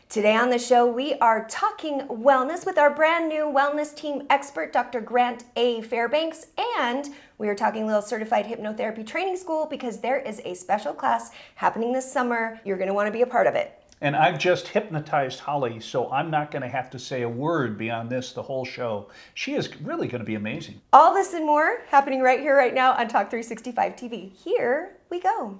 Today on the show, we are talking wellness with our brand new wellness team expert, Dr. Grant A Fairbanks, and we are talking a little certified hypnotherapy training school because there is a special class happening this summer. You're going to want to be a part of it. And I've just hypnotized Holly, so I'm not going to have to say a word beyond this the whole show. She is really going to be amazing. All this and more happening right here, right now on Talk365 TV. Here we go.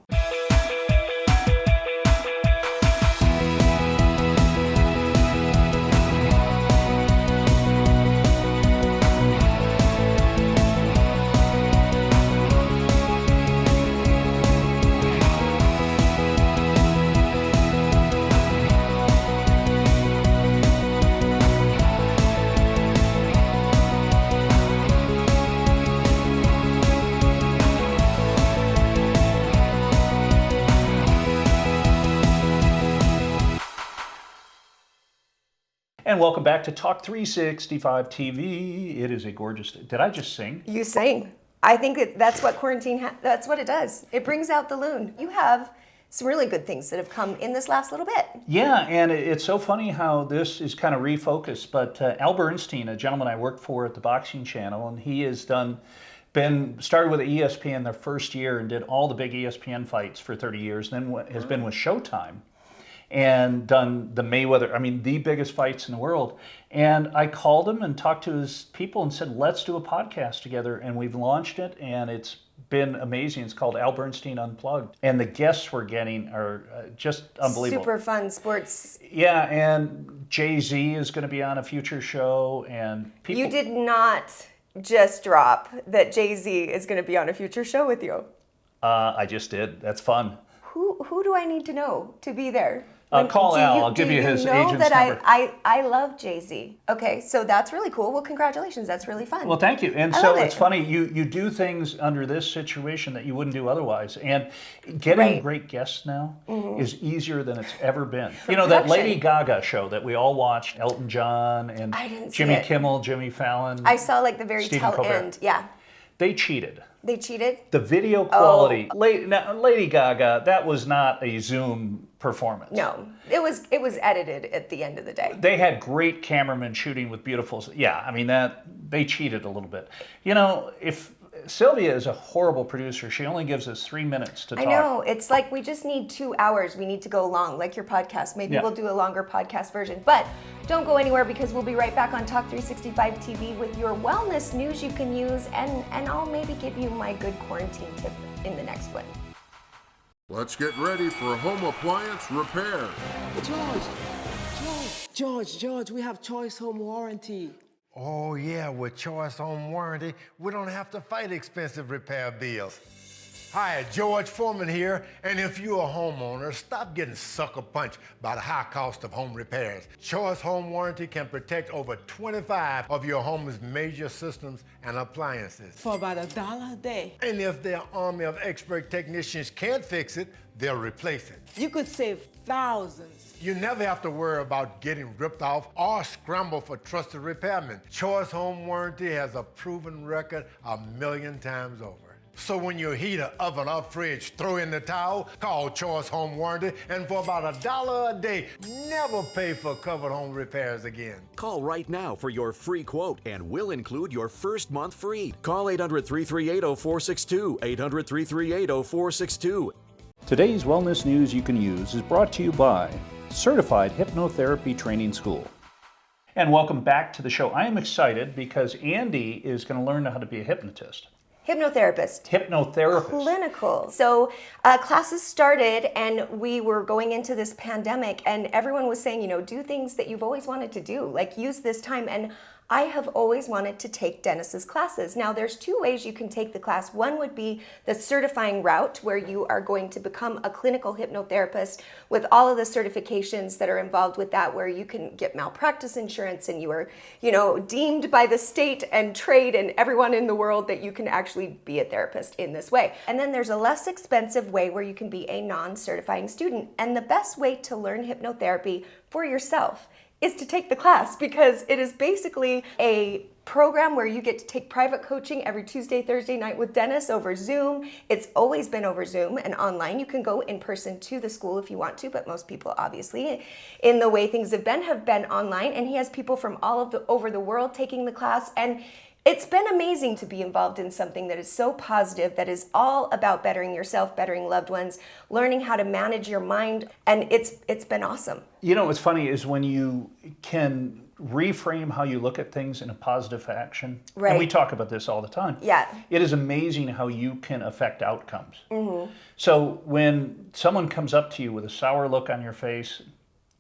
And welcome back to Talk365 TV. It is a gorgeous day. Did I just sing? You sang. I think that's what quarantine, that's what it does. It brings out the loon. You have some really good things that have come in this last little bit. Yeah, and it's so funny how this is kind of refocused. But Al Bernstein, a gentleman I worked for at the Boxing Channel, and he has started with ESPN their first year and did all the big ESPN fights for 30 years, then has been with Showtime and done the Mayweather, the biggest fights in the world. And I called him and talked to his people and said, let's do a podcast together. And we've launched it, and it's been amazing. It's called Al Bernstein Unplugged. And the guests we're getting are just unbelievable. Super fun sports. Yeah, and Jay-Z is going to be on a future show. And people... You did not just drop that Jay-Z is going to be on a future show with you. I just did. That's fun. Who do I need to know to be there? Call Al. I'll give you his agent's number. I love Jay-Z. Okay, so that's really cool. Well, congratulations. That's really fun. Well, thank you. And so it's funny, you do things under this situation that you wouldn't do otherwise. And getting great guests now is easier than it's ever been. That Lady Gaga show that we all watched, Elton John and Jimmy Kimmel, Jimmy Fallon. I saw like the very tail end. Yeah. They cheated. They cheated? The video quality. Lady Gaga, that was not a Zoom performance. No, it was edited at the end of the day. They had great cameramen shooting with beautiful. Yeah, they cheated a little bit. If Silvia is a horrible producer, she only gives us 3 minutes to talk. I know. It's like we just need 2 hours. We need to go long, like your podcast. Maybe we'll do a longer podcast version. But don't go anywhere because we'll be right back on Talk365 TV with your wellness news you can use, and I'll maybe give you my good quarantine tip in the next one. Let's get ready for home appliance repair. George, we have Choice Home Warranty. Oh yeah, with Choice Home Warranty, we don't have to fight expensive repair bills. Hi, George Foreman here, and if you're a homeowner, stop getting sucker punched by the high cost of home repairs. Choice Home Warranty can protect over 25 of your home's major systems and appliances. For about $1 a day. And if their army of expert technicians can't fix it, they'll replace it. You could save thousands. You never have to worry about getting ripped off or scramble for trusted repairmen. Choice Home Warranty has a proven record 1,000,000 times over. So when your heater, oven, or fridge throw in the towel, call Choice Home Warranty, and for about $1 a day, never pay for covered home repairs again. Call right now for your free quote, and we'll include your first month free. Call 800-338-0462, 800-338-0462. Today's wellness news you can use is brought to you by Certified Hypnotherapy Training School. And welcome back to the show. I am excited because Andy is going to learn how to be a hypnotist. Hypnotherapist. Clinical. So classes started, and we were going into this pandemic, and everyone was saying, do things that you've always wanted to do, like use this time. And I have always wanted to take Dennis's classes. Now, there's 2 ways you can take the class. One would be the certifying route, where you are going to become a clinical hypnotherapist with all of the certifications that are involved with that, where you can get malpractice insurance, and you are, deemed by the state and trade and everyone in the world that you can actually be a therapist in this way. And then there's a less expensive way where you can be a non-certifying student. And the best way to learn hypnotherapy for yourself is to take the class, because it is basically a program where you get to take private coaching every Tuesday, Thursday night with Dennis over Zoom. It's always been over Zoom and online. You can go in person to the school if you want to, but most people, obviously, in the way things have been online. And he has people from over the world taking the class. And it's been amazing to be involved in something that is so positive, that is all about bettering yourself, bettering loved ones, learning how to manage your mind, and it's been awesome. You know, what's funny is when you can reframe how you look at things in a positive fashion. Right. And we talk about this all the time. Yeah. It is amazing how you can affect outcomes. Mm-hmm. So when someone comes up to you with a sour look on your face,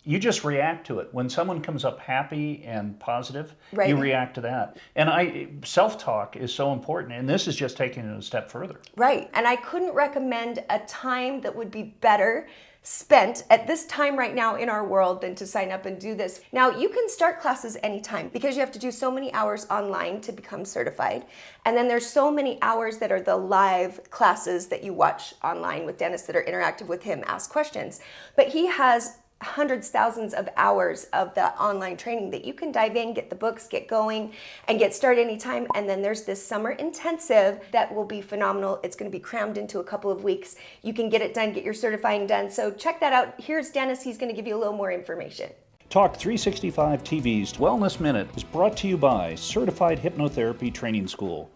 you just react to it. When someone comes up happy and positive, right. You react to that. And self-talk is so important, and this is just taking it a step further. Right, and I couldn't recommend a time that would be better spent at this time right now in our world than to sign up and do this. Now, you can start classes anytime, because you have to do so many hours online to become certified. And then there's so many hours that are the live classes that you watch online with Dennis that are interactive with him, ask questions. But he has hundreds, thousands of hours of the online training that you can dive in, get the books, get going, and get started anytime. And then there's this summer intensive that will be phenomenal. It's going to be crammed into a couple of weeks. You can get it done, get your certifying done. So check that out. Here's Dennis. He's going to give you a little more information. Talk365 TV's Wellness Minute is brought to you by Certified Hypnotherapy Training School.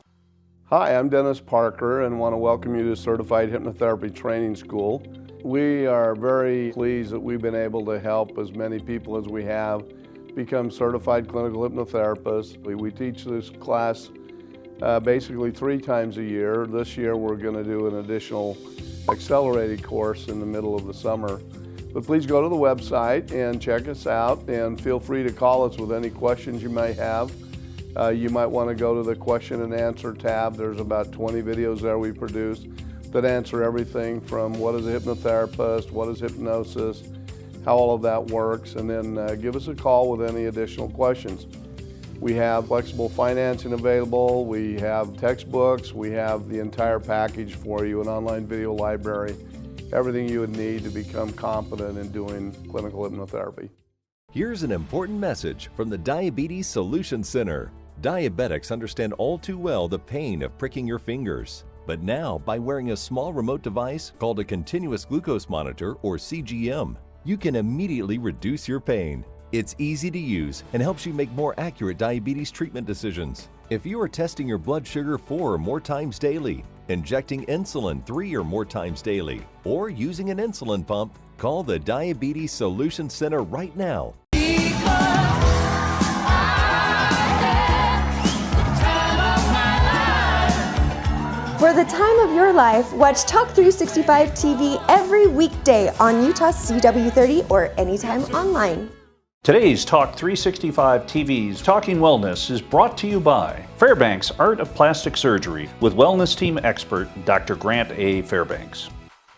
Hi, I'm Dennis Parker and want to welcome you to Certified Hypnotherapy Training School. We are very pleased that we've been able to help as many people as we have become certified clinical hypnotherapists. We teach this class basically 3 times a year. This year we're going to do an additional accelerated course in the middle of the summer. But please go to the website and check us out, and feel free to call us with any questions you may have. You might want to go to the question and answer tab. There's about 20 videos there we produced that answer everything from what is a hypnotherapist, what is hypnosis, how all of that works, and then give us a call with any additional questions. We have flexible financing available, we have textbooks, we have the entire package for you, an online video library, everything you would need to become competent in doing clinical hypnotherapy. Here's an important message from the Diabetes Solution Center. Diabetics understand all too well the pain of pricking your fingers. But now, by wearing a small remote device called a continuous glucose monitor, or CGM, you can immediately reduce your pain. It's easy to use and helps you make more accurate diabetes treatment decisions. If you are testing your blood sugar 4 or more times daily, injecting insulin 3 or more times daily, or using an insulin pump, call the Diabetes Solution Center right now. For the time of your life, watch Talk365 TV every weekday on Utah's CW30 or anytime online. Today's Talk365 TV's Talking Wellness is brought to you by Fairbanks Art of Plastic Surgery with wellness team expert Dr. Grant A. Fairbanks.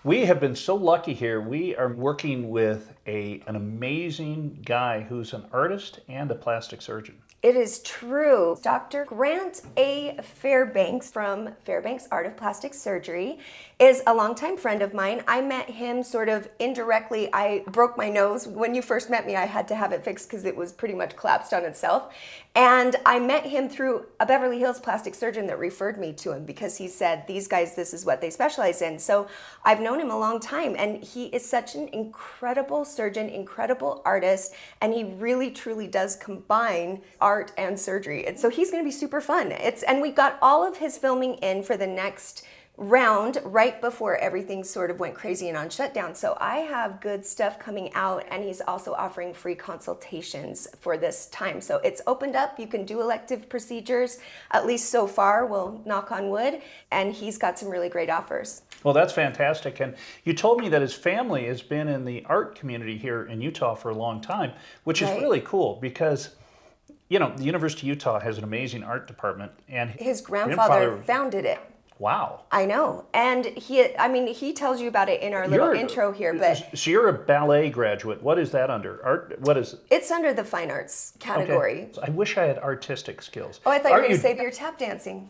We have been so lucky here. We are working with an amazing guy who's an artist and a plastic surgeon. It is true. Dr. Grant A. Fairbanks from Fairbanks Art of Plastic Surgery is a longtime friend of mine. I met him sort of indirectly. I broke my nose. When you first met me, I had to have it fixed because it was pretty much collapsed on itself. And I met him through a Beverly Hills plastic surgeon that referred me to him because he said, these guys, this is what they specialize in. So I've known him a long time, and he is such an incredible surgeon, incredible artist, and he really truly does combine art and surgery. And so he's going to be super fun. And we got all of his filming in for the next round right before everything sort of went crazy and on shutdown. So I have good stuff coming out, and he's also offering free consultations for this time. So it's opened up. You can do elective procedures, at least so far, we'll knock on wood, and he's got some really great offers. Well, that's fantastic. And you told me that his family has been in the art community here in Utah for a long time, which is really cool because, you know, the University of Utah has an amazing art department, and his grandfather founded it. Wow. I know. And he tells you about it in our little intro here, but so you're a ballet graduate. What is that under? Art? What is it? It's under the fine arts category. Okay. I wish I had artistic skills. Oh, I thought you were going to say you're tap dancing.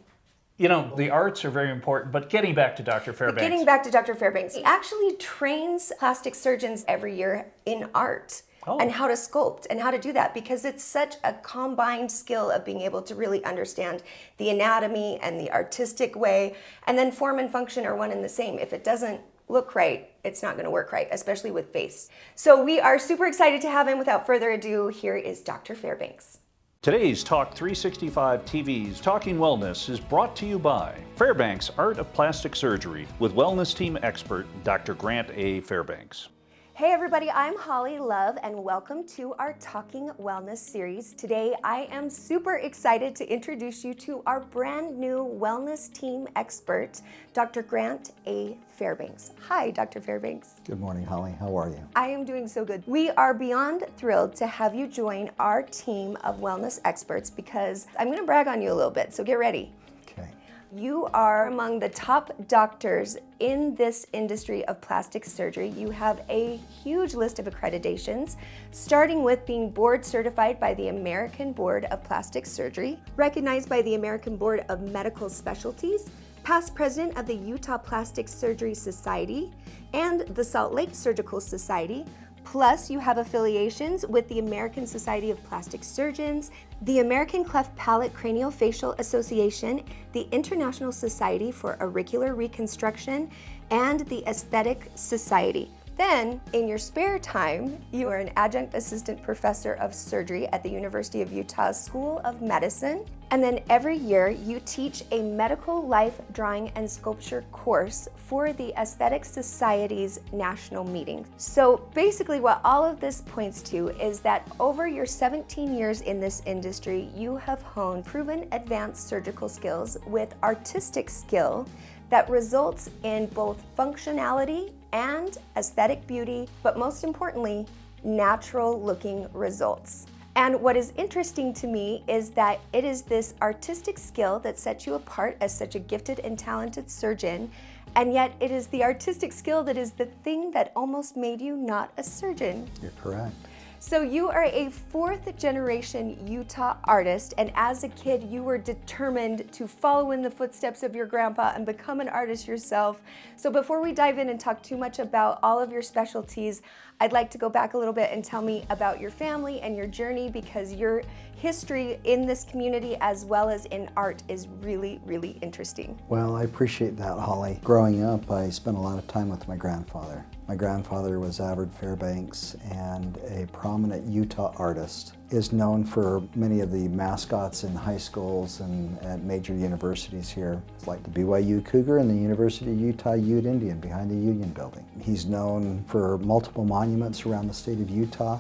You know, the arts are very important, but getting back to Dr. Fairbanks. He actually trains plastic surgeons every year in art. and how to sculpt and how to do that, because it's such a combined skill of being able to really understand the anatomy and the artistic way, and then form and function are one and the same. If it doesn't look right, it's not going to work right, especially with face. So we are super excited to have him. Without further ado, here is Dr. Fairbanks. Today's Talk365 TV's Talking Wellness is brought to you by Fairbanks Art of Plastic Surgery with wellness team expert Dr. Grant A. Fairbanks. Hey everybody, I'm Holly Love and welcome to our Talking Wellness series. Today I am super excited to introduce you to our brand new wellness team expert, Dr. Grant A. Fairbanks. Hi, Dr. Fairbanks. Good morning, Holly. How are you? I am doing so good. We are beyond thrilled to have you join our team of wellness experts because I'm going to brag on you a little bit, so get ready. Okay. You are among the top doctors in this industry of plastic surgery. You have a huge list of accreditations, starting with being board certified by the American Board of Plastic Surgery, recognized by the American Board of Medical Specialties, past president of the Utah Plastic Surgery Society and the Salt Lake Surgical Society. Plus, you have affiliations with the American Society of Plastic Surgeons, the American Cleft Palate Craniofacial Association, the International Society for Auricular Reconstruction, and the Aesthetic Society. Then, in your spare time, you are an adjunct assistant professor of surgery at the University of Utah School of Medicine. And then every year, you teach a medical life drawing and sculpture course for the Aesthetic Society's national meetings. So basically what all of this points to is that over your 17 years in this industry, you have honed proven advanced surgical skills with artistic skill that results in both functionality and aesthetic beauty, but most importantly, natural looking results. And what is interesting to me is that it is this artistic skill that sets you apart as such a gifted and talented surgeon, and yet it is the artistic skill that is the thing that almost made you not a surgeon. You're correct. So you are a fourth generation Utah artist, and as a kid you were determined to follow in the footsteps of your grandpa and become an artist yourself. So before we dive in and talk too much about all of your specialties, I'd like to go back a little bit and tell me about your family and your journey, because your history in this community as well as in art is really, really interesting. Well, I appreciate that, Holly. Growing up, I spent a lot of time with my grandfather. My grandfather was Grant A Fairbanks and a prominent Utah artist. Is known for many of the mascots in high schools and at major universities here. It's like the BYU Cougar and the University of Utah Ute Indian behind the Union Building. He's known for multiple monuments around the state of Utah,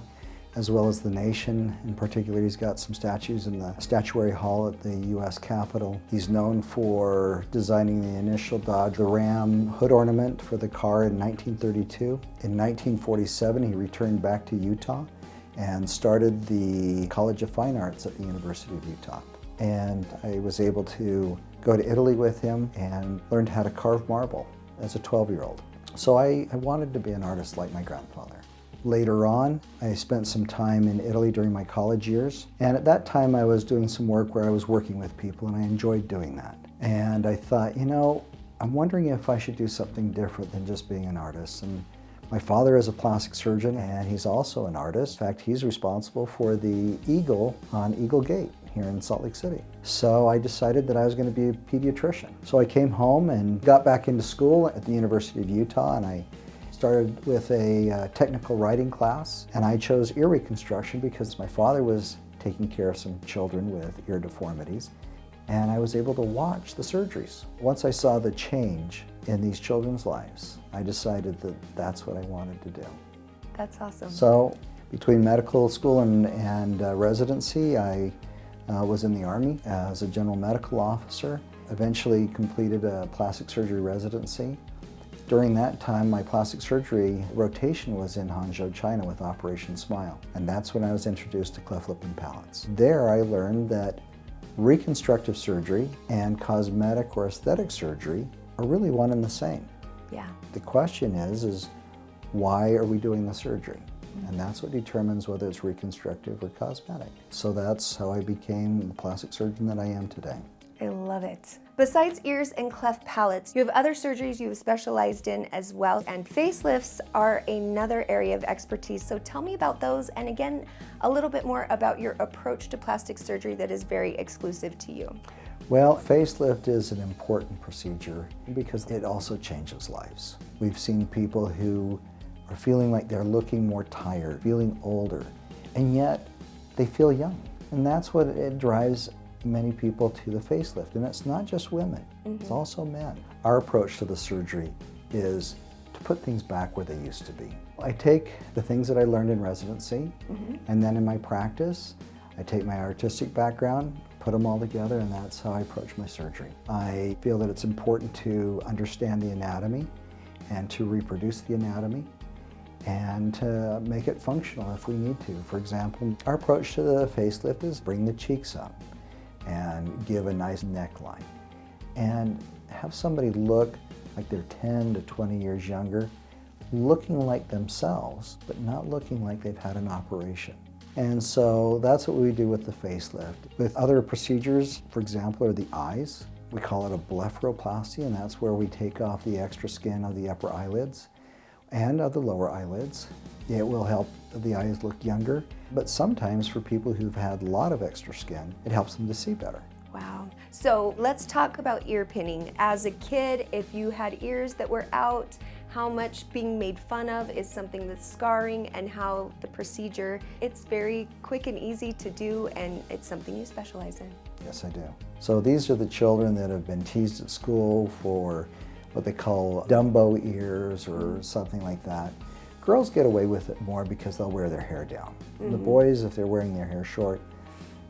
as well as the nation. In particular, he's got some statues in the Statuary Hall at the U.S. Capitol. He's known for designing the initial Dodge Ram hood ornament for the car in 1932. In 1947, he returned back to Utah and started the College of Fine Arts at the University of Utah. And I was able to go to Italy with him and learned how to carve marble as a 12-year-old. So I wanted to be an artist like my grandfather. Later on, I spent some time in Italy during my college years, and at that time I was doing some work where I was working with people, and I enjoyed doing that. And I thought, you know, I'm wondering if I should do something different than just being an artist. And my father is a plastic surgeon, and he's also an artist. In fact, he's responsible for the Eagle on Eagle Gate here in Salt Lake City. So I decided that I was going to be a pediatrician. So I came home and got back into school at the University of Utah, and I started with a technical writing class, and I chose ear reconstruction because my father was taking care of some children with ear deformities, and I was able to watch the surgeries. Once I saw the change in these children's lives, I decided that that's what I wanted to do. That's awesome. So between medical school and residency, I was in the Army as a general medical officer, eventually completed a plastic surgery residency. During that time, my plastic surgery rotation was in Hangzhou, China with Operation Smile, and that's when I was introduced to cleft lip and palates. There I learned that reconstructive surgery and cosmetic or aesthetic surgery are really one and the same. Yeah. The question is why are we doing the surgery? And that's what determines whether it's reconstructive or cosmetic. So that's how I became the plastic surgeon that I am today. I love it. Besides ears and cleft palates, you have other surgeries you've specialized in as well, and facelifts are another area of expertise. So tell me about those, and again, a little bit more about your approach to plastic surgery that is very exclusive to you. Well, facelift is an important procedure because it also changes lives. We've seen people who are feeling like they're looking more tired, feeling older, and yet they feel young. And that's what it drives many people to the facelift. And it's not just women, it's also men. Our approach to the surgery is to put things back where they used to be. I take the things that I learned in residency, and then in my practice, I take my artistic background, put them all together, and that's how I approach my surgery. I feel that it's important to understand the anatomy and to reproduce the anatomy and to make it functional if we need to. For example, our approach to the facelift is bring the cheeks up and give a nice neckline and have somebody look like they're 10 to 20 years younger, looking like themselves, but not looking like they've had an operation. And so that's what we do with the facelift. With other procedures, for example, are the eyes. We call it a blepharoplasty, and that's where we take off the extra skin of the upper eyelids and of the lower eyelids. It will help the eyes look younger, but sometimes for people who've had a lot of extra skin, it helps them to see better. Wow. So let's talk about ear pinning. As a kid, if you had ears that were out, how much being made fun of is something that's scarring, and how the procedure, it's very quick and easy to do, and it's something you specialize in. Yes, I do. So these are the children that have been teased at school for what they call Dumbo ears or something like that. Girls get away with it more because they'll wear their hair down. The boys, if they're wearing their hair short,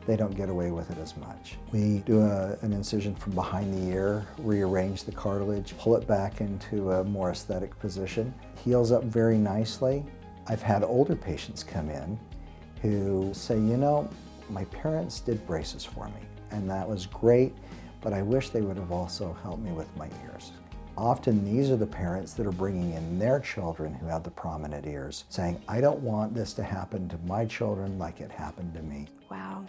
they don't get away with it as much. We do an incision from behind the ear, rearrange the cartilage, pull it back into a more aesthetic position. Heals up very nicely. I've had older patients come in who say, you know, my parents did braces for me, and that was great, but I wish they would have also helped me with my ears. Often these are the parents that are bringing in their children who have the prominent ears, saying, I don't want this to happen to my children like it happened to me. Wow.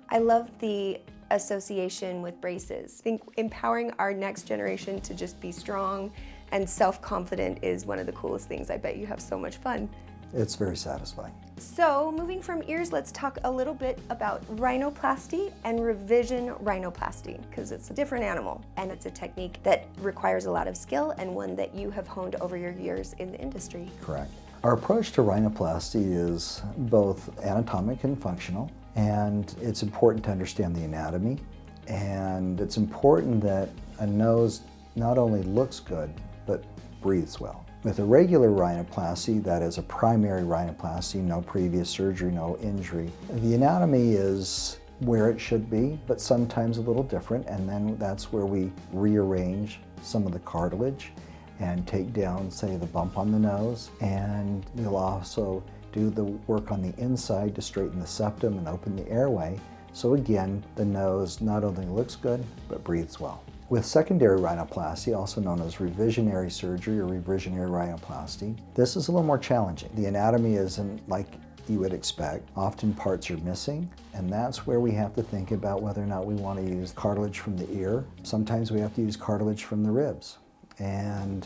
I love the association with braces. I think empowering our next generation to just be strong and self-confident is one of the coolest things. I bet you have so much fun. It's very satisfying. So moving from ears, let's talk a little bit about rhinoplasty and revision rhinoplasty, because it's a different animal and it's a technique that requires a lot of skill and one that you have honed over your years in the industry. Correct. Our approach to rhinoplasty is both anatomic and functional, and it's important to understand the anatomy, and it's important that a nose not only looks good, but breathes well. With a regular rhinoplasty, that is a primary rhinoplasty, no previous surgery, no injury, the anatomy is where it should be, but sometimes a little different, and then that's where we rearrange some of the cartilage and take down, say, the bump on the nose, and we'll also do the work on the inside to straighten the septum and open the airway. So again, the nose not only looks good, but breathes well. With secondary rhinoplasty, also known as revisionary surgery or revisionary rhinoplasty, this is a little more challenging. The anatomy isn't like you would expect. Often parts are missing, and that's where we have to think about whether or not we want to use cartilage from the ear. Sometimes we have to use cartilage from the ribs and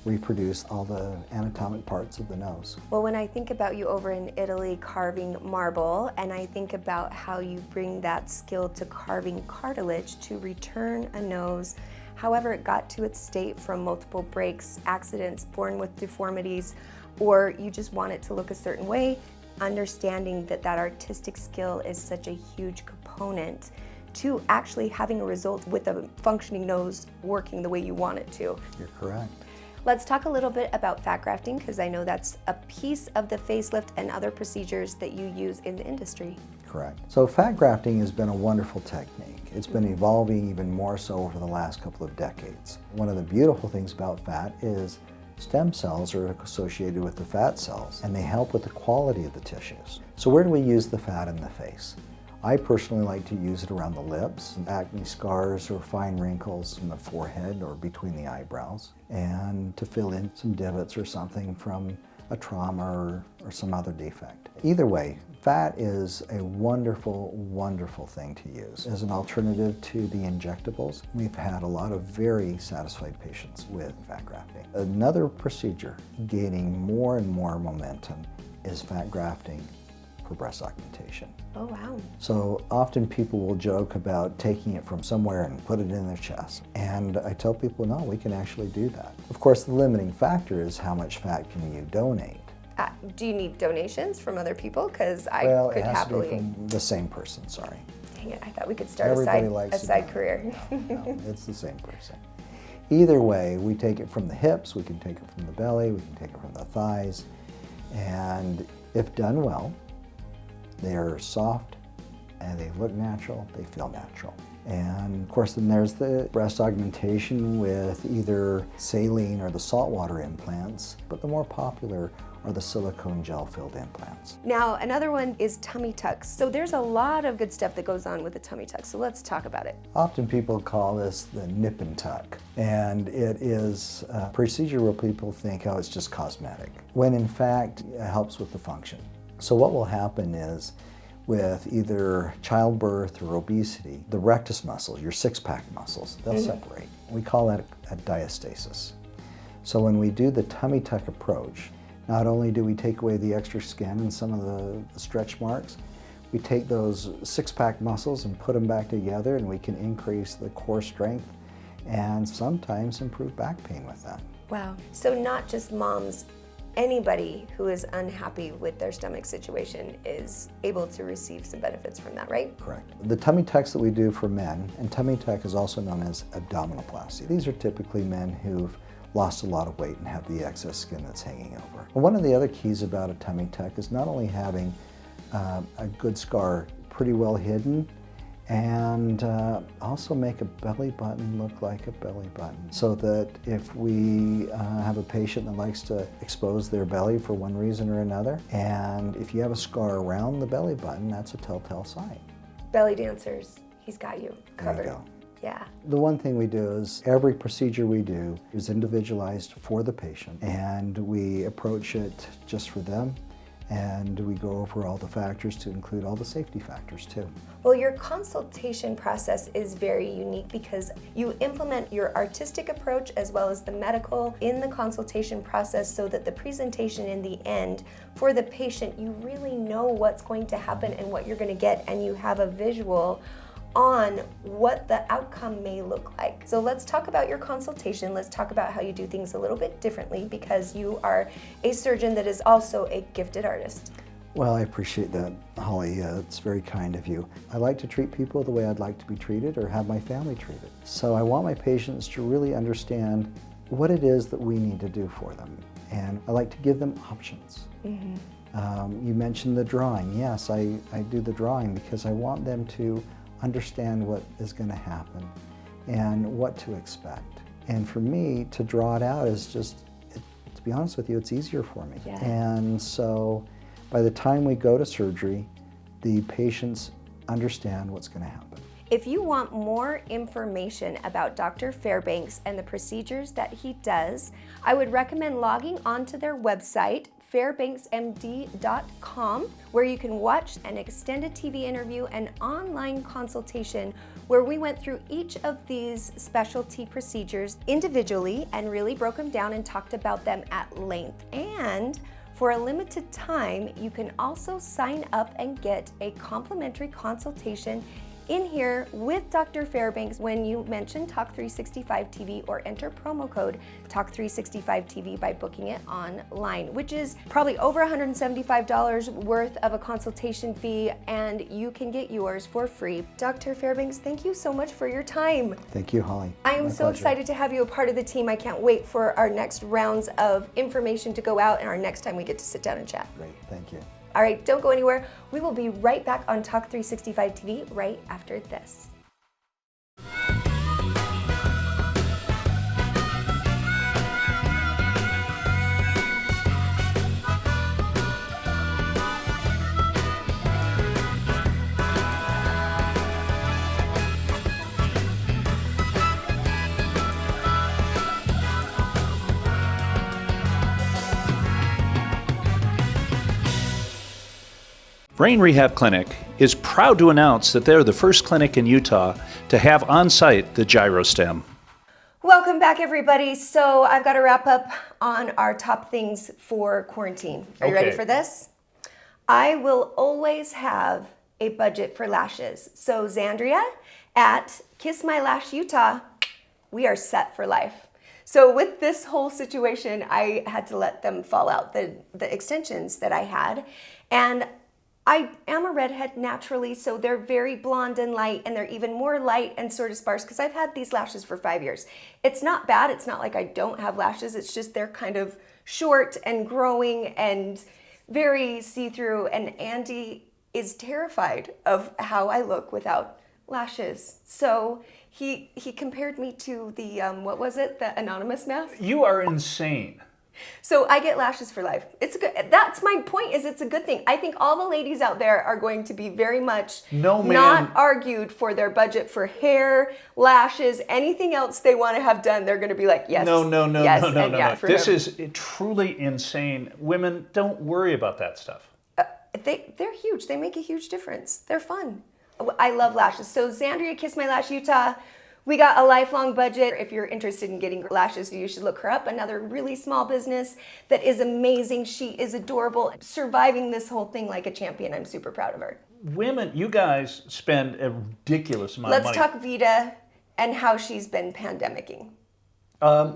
reproduce all the anatomic parts of the nose. Well, when I think about you over in Italy carving marble, and I think about how you bring that skill to carving cartilage to return a nose, however it got to its state from multiple breaks, accidents, born with deformities, or you just want it to look a certain way, understanding that that artistic skill is such a huge component to actually having a result with a functioning nose working the way you want it to. You're correct. Let's talk a little bit about fat grafting, because I know that's a piece of the facelift and other procedures that you use in the industry. Correct. So fat grafting has been a wonderful technique. It's been evolving even more so over the last couple of decades. One of the beautiful things about fat is stem cells are associated with the fat cells, and they help with the quality of the tissues. So where do we use the fat in the face? I personally like to use it around the lips, acne scars or fine wrinkles in the forehead or between the eyebrows, and to fill in some divots or something from a trauma or some other defect. Either way, Fat is a wonderful, wonderful thing to use. As an alternative to the injectables, we've had a lot of very satisfied patients with fat grafting. Another procedure gaining more and more momentum is fat grafting for breast augmentation. Oh, wow. So often people will joke about taking it from somewhere and put it in their chest. And I tell people, no, we can actually do that. Of course, the limiting factor is how much fat can you donate. Do you need donations from other people? Because I Well, could it has happily. to be from the same person, sorry. Dang it, I thought we could start Everybody a likes side to career. No, it's the same person. Either way, we take it from the hips, we can take it from the belly, we can take it from the thighs. And if done well, they're soft and they look natural, they feel natural. And of course, then there's the breast augmentation with either saline or the saltwater implants, but the more popular are the silicone gel-filled implants. Now, another one is tummy tucks. So there's a lot of good stuff that goes on with the tummy tuck. So let's talk about it. Often people call this the nip and tuck, and it is a procedure where people think, oh, it's just cosmetic, when in fact it helps with the function. So what will happen is, with either childbirth or obesity, the rectus muscles, your six-pack muscles, they'll separate. We call that a diastasis. So when we do the tummy tuck approach, not only do we take away the extra skin and some of the stretch marks, we take those six-pack muscles and put them back together, and we can increase the core strength and sometimes improve back pain with that. Wow. So not just moms, anybody who is unhappy with their stomach situation is able to receive some benefits from that, right? Correct. The tummy tucks that we do for men, and tummy tuck is also known as abdominoplasty. These are typically men who've lost a lot of weight and have the excess skin that's hanging over. One of the other keys about a tummy tuck is not only having a good scar pretty well hidden, and also make a belly button look like a belly button, so that if we have a patient that likes to expose their belly for one reason or another, and if you have a scar around the belly button, that's a telltale sign. Belly dancers, he's got you covered. There you go. Yeah. The one thing we do is every procedure we do is individualized for the patient, and we approach it just for them, and we go over all the factors to include all the safety factors too. Well, your consultation process is very unique because you implement your artistic approach as well as the medical in the consultation process, so that the presentation in the end for the patient, you really know what's going to happen and what you're going to get, and you have a visual on what the outcome may look like. So let's talk about your consultation. Let's talk about how you do things a little bit differently, because you are a surgeon that is also a gifted artist. Well, I appreciate that, Holly. It's very kind of you. I like to treat people the way I'd like to be treated or have my family treated. So I want my patients to really understand what it is that we need to do for them. And I like to give them options. You mentioned the drawing. Yes, I do the drawing because I want them to understand what is going to happen and what to expect. And for me, to draw it out is just, to be honest with you, it's easier for me. Yeah. And so by the time we go to surgery, the patients understand what's going to happen. If you want more information about Dr. Fairbanks and the procedures that he does, I would recommend logging onto their website, fairbanksmd.com, where you can watch an extended TV interview and online consultation where we went through each of these specialty procedures individually and really broke them down and talked about them at length. And for a limited time, you can also sign up and get a complimentary consultation in here with Dr. Fairbanks when you mention Talk365TV or enter promo code Talk365TV by booking it online, which is probably over $175 worth of a consultation fee, and you can get yours for free. Dr. Fairbanks, thank you so much for your time. Thank you, Holly. I am so excited to have you a part of the team. I can't wait for our next rounds of information to go out and our next time we get to sit down and chat. Great, thank you. All right, don't go anywhere. We will be right back on Talk365TV right after this. Brain Rehab Clinic is proud to announce that they're the first clinic in Utah to have on-site the gyrostem. Welcome back, everybody. So I've got to wrap up on our top things for quarantine. Are you ready for this? I will always have a budget for lashes. So Zandria at Kiss My Lash Utah, we are set for life. So with this whole situation, I had to let them fall out, the extensions that I had. And I am a redhead naturally, so they're very blonde and light, and they're even more light and sort of sparse because I've had these lashes for 5 years. It's not bad. It's not like I don't have lashes. It's just they're kind of short and growing and very see-through, and Andy is terrified of how I look without lashes. So he compared me to the, what was it, the anonymous mask? You are insane. So I get lashes for life. It's good. That's my point, is it's a good thing. I think all the ladies out there are going to be very much not argued for their budget for hair, lashes, anything else they want to have done. They're going to be like, yes, no. This him. is truly insane. Women, don't worry about that stuff. They're huge. They make a huge difference. They're fun. I love lashes. So Zandria, Kiss My Lash Utah. We got a lifelong budget. If you're interested in getting lashes, you should look her up. Another really small business that is amazing. She is adorable, surviving this whole thing like a champion. I'm super proud of her. Women, you guys spend a ridiculous amount of money. Let's talk Vita and how she's been pandemicking.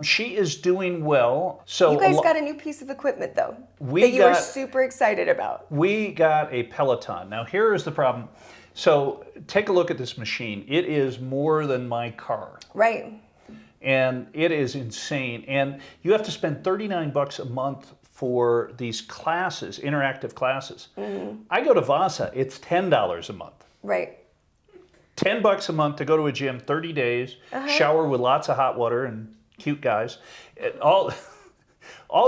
She is doing well. So you guys got a new piece of equipment though that you were super excited about. We got a Peloton. Now here is the problem. So take a look at this machine. It is more than my car. Right. And it is insane. And you have to spend $39 a month for these classes, interactive classes. Mm-hmm. I go to Vasa, it's $10 a month. Right. $10 a month to go to a gym, 30 days, shower with lots of hot water and cute guys. All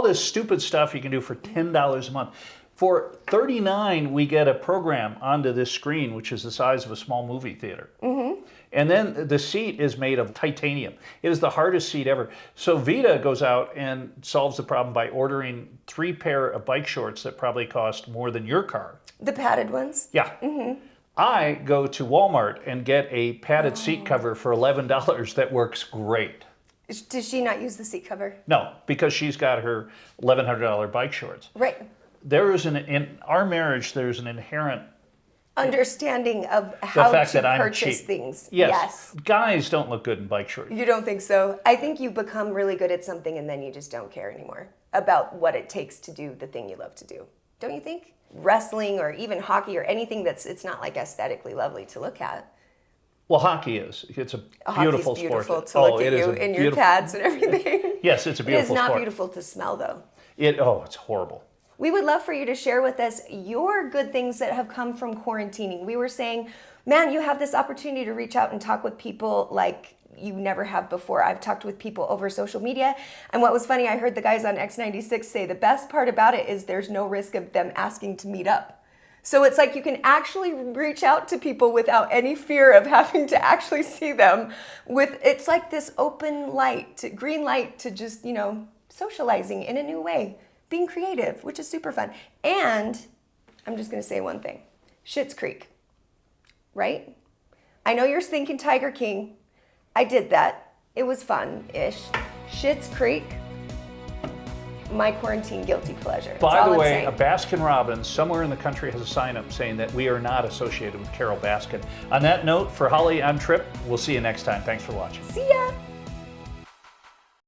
this stupid stuff you can do for $10 a month. For $39, we get a program onto this screen, which is the size of a small movie theater. Mm-hmm. And then the seat is made of titanium. It is the hardest seat ever. So Vita goes out and solves the problem by ordering 3 pair of bike shorts that probably cost more than your car. The padded ones? Yeah. Mm-hmm. I go to Walmart and get a padded seat cover for $11 that works great. Does she not use the seat cover? No, because she's got her $1,100 bike shorts. Right. There is in our marriage, there's an inherent understanding of how to purchase things. Yes. Guys don't look good in bike shorts. You don't think so? I think you become really good at something and then you just don't care anymore about what it takes to do the thing you love to do. Don't you think? Wrestling or even hockey or anything it's not like aesthetically lovely to look at. Well, hockey is. It's a beautiful sport. Beautiful to look at you in your pads and everything. Yes, it's a beautiful sport. It is not beautiful to smell though. It's horrible. We would love for you to share with us your good things that have come from quarantining. We were saying, man, you have this opportunity to reach out and talk with people like you never have before. I've talked with people over social media. And what was funny, I heard the guys on X96 say the best part about it is there's no risk of them asking to meet up. So it's like you can actually reach out to people without any fear of having to actually see them. It's like this open light, green light to just, socializing in a new way. Being creative, which is super fun. And I'm just gonna say one thing. Schitt's Creek, right? I know you're thinking Tiger King. I did that. It was fun-ish. Schitt's Creek, my quarantine guilty pleasure. By the way, a Baskin-Robbins somewhere in the country has a sign up saying that we are not associated with Carol Baskin. On that note, for Holly, I'm Tripp. We'll see you next time. Thanks for watching. See ya.